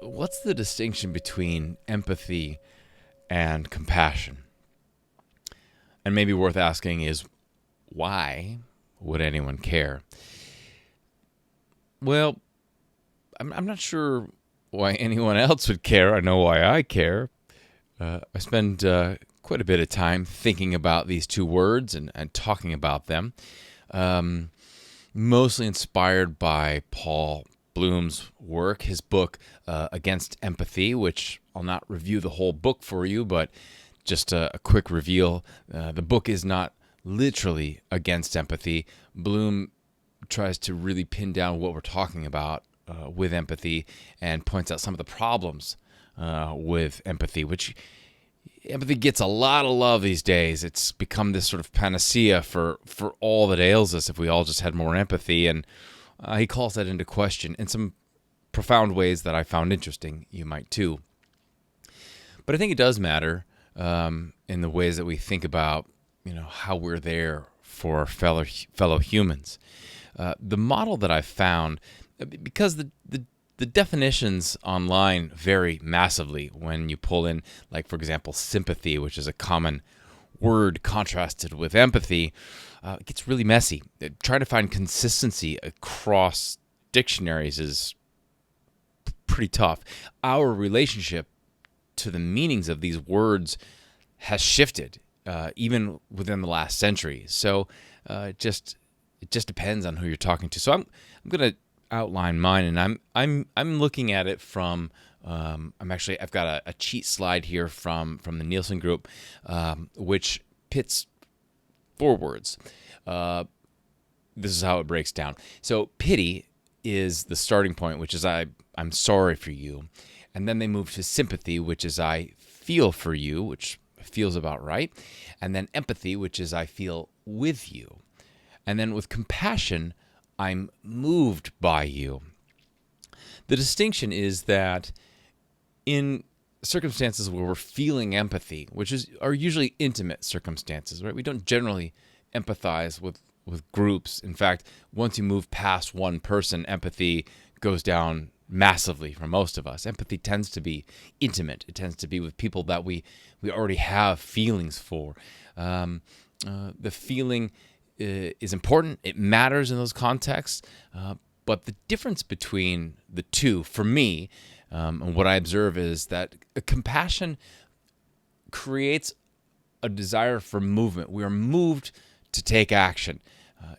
what's the distinction between empathy and compassion? And maybe worth asking is, why would anyone care? Well, I'm not sure why anyone else would care. I know why I care. I spend quite a bit of time thinking about these two words and talking about them. Mostly inspired by Paul Bloom's work, his book, Against Empathy, which I'll not review the whole book for you, but just a quick reveal. The book is not literally against empathy. Bloom tries to really pin down what we're talking about with empathy and points out some of the problems with empathy, which empathy gets a lot of love these days. It's become this sort of panacea for all that ails us if we all just had more empathy. And he calls that into question in some profound ways that I found interesting. You might too. But I think it does matter in the ways that we think about, how we're there for our fellow humans. The model that I've found, because the definitions online vary massively when you pull in, like, for example, sympathy, which is a common word contrasted with empathy, it gets really messy. Trying to find consistency across dictionaries is pretty tough. Our relationship to the meanings of these words has shifted, even within the last century. So it just depends on who you're talking to. So I'm going to outline mine, and I'm looking at it from I've got a cheat slide here from the Nielsen Group, which pits 4 words. This is how it breaks down. So pity is the starting point, which is I'm sorry for you, and then they move to sympathy, which is I feel for you, which feels about right, and then empathy, which is I feel with you, and then with compassion, I'm moved by you. The distinction is that in circumstances where we're feeling empathy, which are usually intimate circumstances, right? We don't generally empathize with groups. In fact, once you move past one person, empathy goes down massively for most of us. Empathy tends to be intimate. It tends to be with people that we already have feelings for. The feeling is important. It matters in those contexts. But the difference between the two, for me, and what I observe is that compassion creates a desire for movement. We are moved to take action.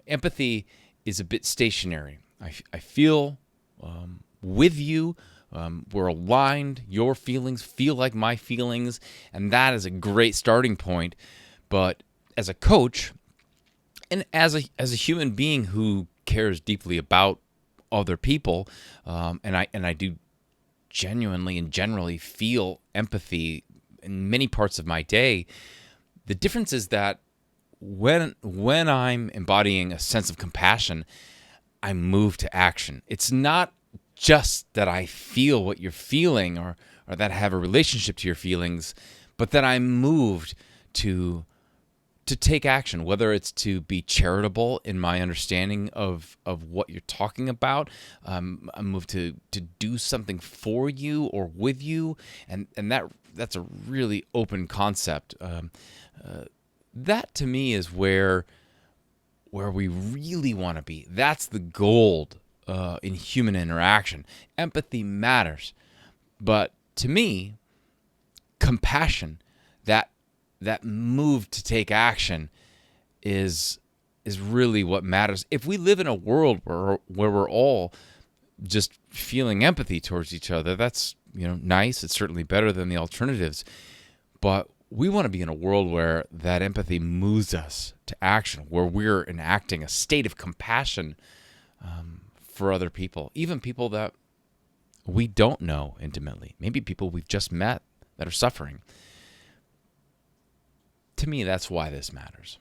Empathy is a bit stationary. I feel with you. We're aligned. Your feelings feel like my feelings, and that is a great starting point. But as a coach, and as a human being who cares deeply about other people, and I do genuinely and generally feel empathy in many parts of my day, the difference is that when I'm embodying a sense of compassion, I move to action. It's not just that I feel what you're feeling or that I have a relationship to your feelings, but that I'm moved to take action, whether it's to be charitable in my understanding of what you're talking about. I'm moved to do something for you or with you, and that's a really open concept. That to me is where we really want to be. That's the gold in human interaction. Empathy matters, but to me, compassion, that move to take action, is really what matters. If we live in a world where we're all just feeling empathy towards each other, that's nice. It's certainly better than the alternatives, but we want to be in a world where that empathy moves us to action, where we're enacting a state of compassion for other people, even people that we don't know intimately, maybe people we've just met that are suffering. To me, that's why this matters.